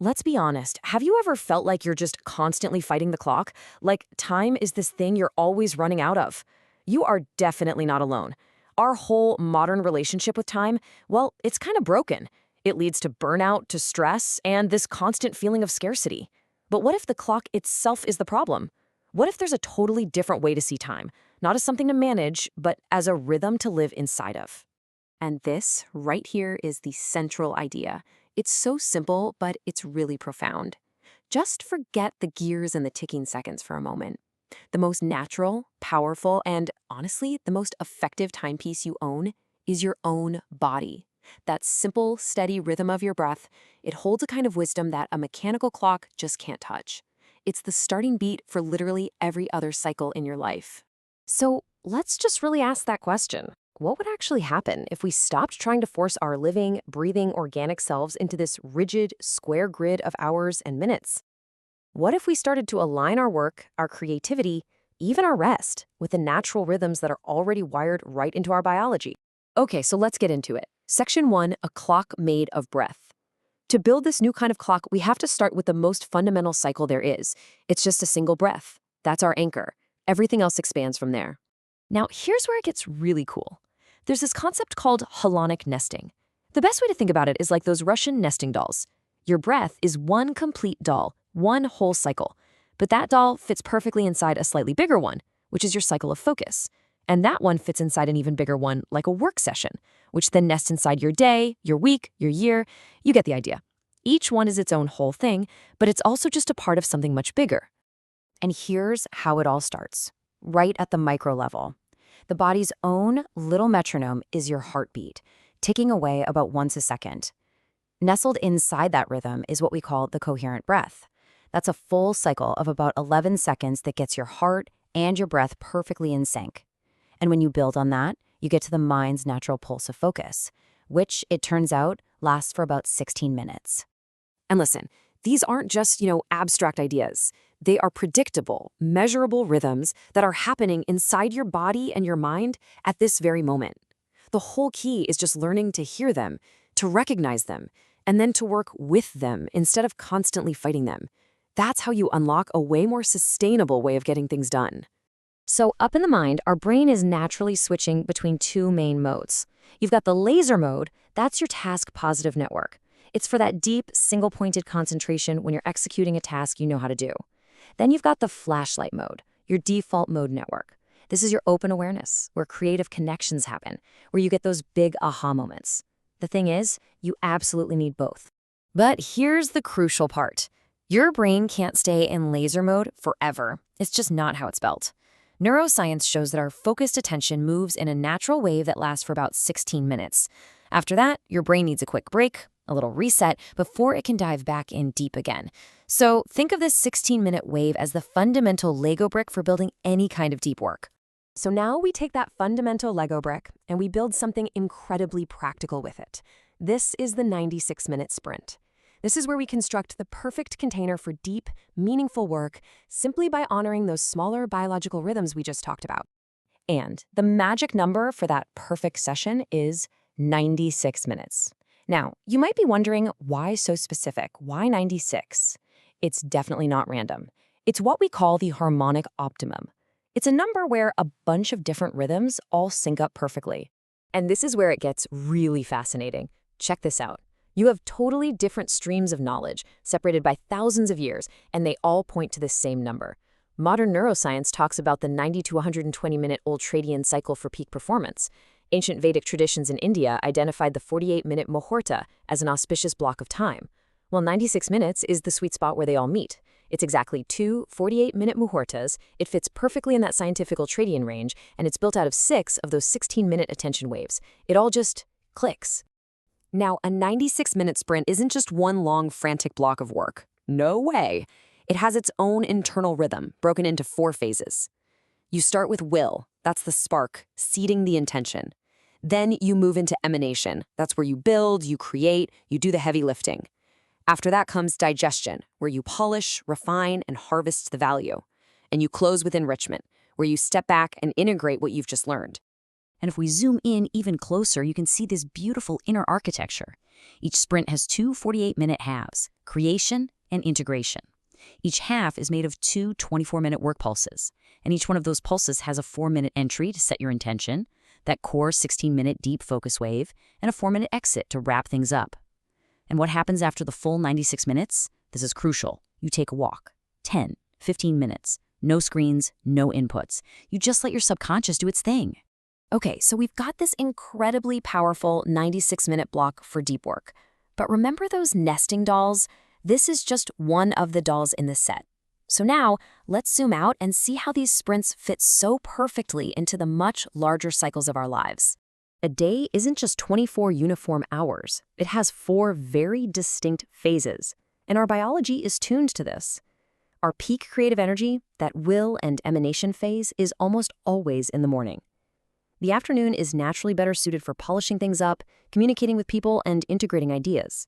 Let's be honest, have you ever felt like you're just constantly fighting the clock? Like time is this thing you're always running out of? You are definitely not alone. Our whole modern relationship with time, well, it's kind of broken. It leads to burnout, to stress, and this constant feeling of scarcity. But what if the clock itself is the problem? What if there's a totally different way to see time, not as something to manage, but as a rhythm to live inside of? And this, right here, is the central idea. It's so simple, but it's really profound. Just forget the gears and the ticking seconds for a moment. The most natural, powerful, and honestly, the most effective timepiece you own is your own body. That simple, steady rhythm of your breath, it holds a kind of wisdom that a mechanical clock just can't touch. It's the starting beat for literally every other cycle in your life. So let's just really ask that question. What would actually happen if we stopped trying to force our living, breathing, organic selves into this rigid, square grid of hours and minutes? What if we started to align our work, our creativity, even our rest, with the natural rhythms that are already wired right into our biology? Okay, so let's get into it. Section 1, a clock made of breath. To build this new kind of clock, we have to start with the most fundamental cycle there is. It's just a single breath. That's our anchor. Everything else expands from there. Now, here's where it gets really cool. There's this concept called holonic nesting. The best way to think about it is like those Russian nesting dolls. Your breath is one complete doll, one whole cycle. But that doll fits perfectly inside a slightly bigger one, which is your cycle of focus. And that one fits inside an even bigger one, like a work session, which then nests inside your day, your week, your year. You get the idea. Each one is its own whole thing, but it's also just a part of something much bigger. And here's how it all starts, right at the micro level. The body's own little metronome is your heartbeat, ticking away about once a second. Nestled inside that rhythm is what we call the coherent breath. That's a full cycle of about 11 seconds that gets your heart and your breath perfectly in sync. And when you build on that, you get to the mind's natural pulse of focus, which, it turns out, lasts for about 16 minutes. And listen, these aren't just, abstract ideas. They are predictable, measurable rhythms that are happening inside your body and your mind at this very moment. The whole key is just learning to hear them, to recognize them, and then to work with them instead of constantly fighting them. That's how you unlock a way more sustainable way of getting things done. So up in the mind, our brain is naturally switching between two main modes. You've got the laser mode, that's your task-positive network. It's for that deep, single-pointed concentration when you're executing a task you know how to do. Then you've got the flashlight mode, your default mode network. This is your open awareness, where creative connections happen, where you get those big aha moments. The thing is, you absolutely need both. But here's the crucial part. Your brain can't stay in laser mode forever. It's just not how it's built. Neuroscience shows that our focused attention moves in a natural wave that lasts for about 16 minutes. After that, your brain needs a quick break, a little reset, before it can dive back in deep again. So think of this 16-minute wave as the fundamental Lego brick for building any kind of deep work. So now we take that fundamental Lego brick and we build something incredibly practical with it. This is the 96-minute sprint. This is where we construct the perfect container for deep, meaningful work simply by honoring those smaller biological rhythms we just talked about. And the magic number for that perfect session is 96 minutes. Now, you might be wondering, why so specific? Why 96? It's definitely not random. It's what we call the harmonic optimum. It's a number where a bunch of different rhythms all sync up perfectly. And this is where it gets really fascinating. Check this out. You have totally different streams of knowledge, separated by thousands of years, and they all point to the same number. Modern neuroscience talks about the 90 to 120-minute ultradian cycle for peak performance. Ancient Vedic traditions in India identified the 48-minute muhurta as an auspicious block of time. Well, 96 minutes is the sweet spot where they all meet. It's exactly two 48-minute muhurtas, it fits perfectly in that scientific ultradian range, and it's built out of 6 of those 16-minute attention waves. It all just clicks. Now, a 96-minute sprint isn't just one long, frantic block of work. No way. It has its own internal rhythm, broken into 4 phases. You start with will, that's the spark, seeding the intention. Then you move into emanation, that's where you build, you create, you do the heavy lifting. After that comes digestion, where you polish, refine, and harvest the value. And you close with enrichment, where you step back and integrate what you've just learned. And if we zoom in even closer, you can see this beautiful inner architecture. Each sprint has 2 48-minute halves. creation and integration. Each half is made of two 24-minute work pulses, and each one of those pulses has a 4-minute entry to set your intention, that core 16-minute deep focus wave, and a 4-minute exit to wrap things up. And what happens after the full 96 minutes? This is crucial. You take a walk. 10, 15 minutes. No screens, no inputs. You just let your subconscious do its thing. Okay, so we've got this incredibly powerful 96-minute block for deep work. But remember those nesting dolls? This is just one of the dolls in the set. So now, let's zoom out and see how these sprints fit so perfectly into the much larger cycles of our lives. A day isn't just 24 uniform hours. It has 4 very distinct phases, and our biology is tuned to this. Our peak creative energy, that will and emanation phase, is almost always in the morning. The afternoon is naturally better suited for polishing things up, communicating with people, and integrating ideas.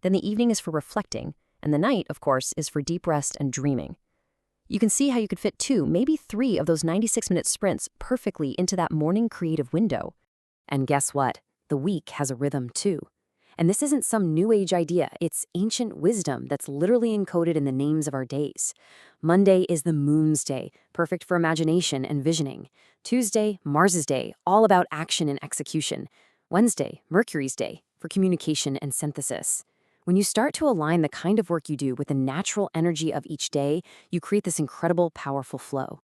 Then the evening is for reflecting, and the night, of course, is for deep rest and dreaming. You can see how you could fit 2, maybe 3 of those 96-minute sprints perfectly into that morning creative window. And guess what? The week has a rhythm too. And this isn't some new age idea, it's ancient wisdom that's literally encoded in the names of our days. Monday is the moon's day, perfect for imagination and visioning. Tuesday, Mars's day, all about action and execution. Wednesday, Mercury's day, for communication and synthesis. When you start to align the kind of work you do with the natural energy of each day, you create this incredible, powerful flow.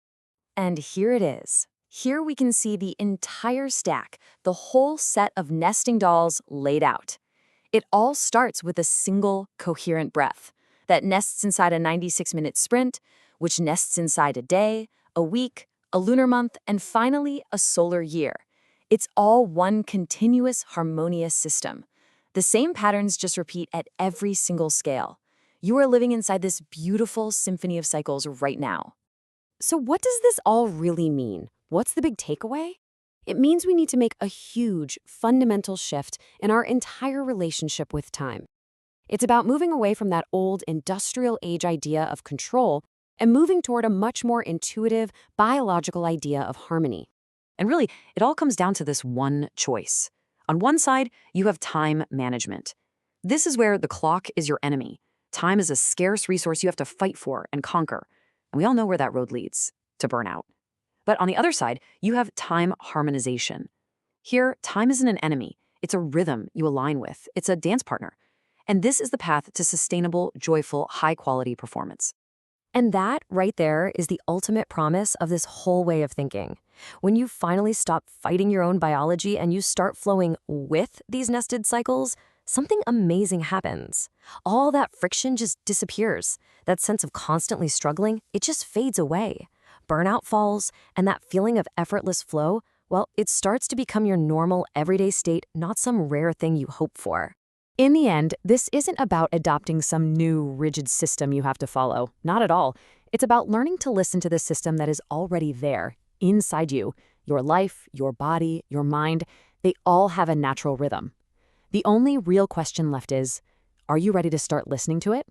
And here it is. Here we can see the entire stack, the whole set of nesting dolls laid out. It all starts with a single, coherent breath that nests inside a 96-minute sprint, which nests inside a day, a week, a lunar month, and finally, a solar year. It's all one continuous, harmonious system. The same patterns just repeat at every single scale. You are living inside this beautiful symphony of cycles right now. So what does this all really mean? What's the big takeaway? It means we need to make a huge, fundamental shift in our entire relationship with time. It's about moving away from that old industrial age idea of control and moving toward a much more intuitive, biological idea of harmony. And really, it all comes down to this one choice. On one side, you have time management. This is where the clock is your enemy. Time is a scarce resource you have to fight for and conquer. And we all know where that road leads, to burnout. But on the other side, you have time harmonization. Here, time isn't an enemy. It's a rhythm you align with. It's a dance partner. And this is the path to sustainable, joyful, high-quality performance. And that, right there, is the ultimate promise of this whole way of thinking. When you finally stop fighting your own biology and you start flowing with these nested cycles, something amazing happens. All that friction just disappears. That sense of constantly struggling, it just fades away. Burnout falls, and that feeling of effortless flow, well, it starts to become your normal, everyday state, not some rare thing you hope for. In the end, this isn't about adopting some new, rigid system you have to follow. Not at all. It's about learning to listen to the system that is already there, inside you. Your life, your body, your mind, they all have a natural rhythm. The only real question left is, are you ready to start listening to it?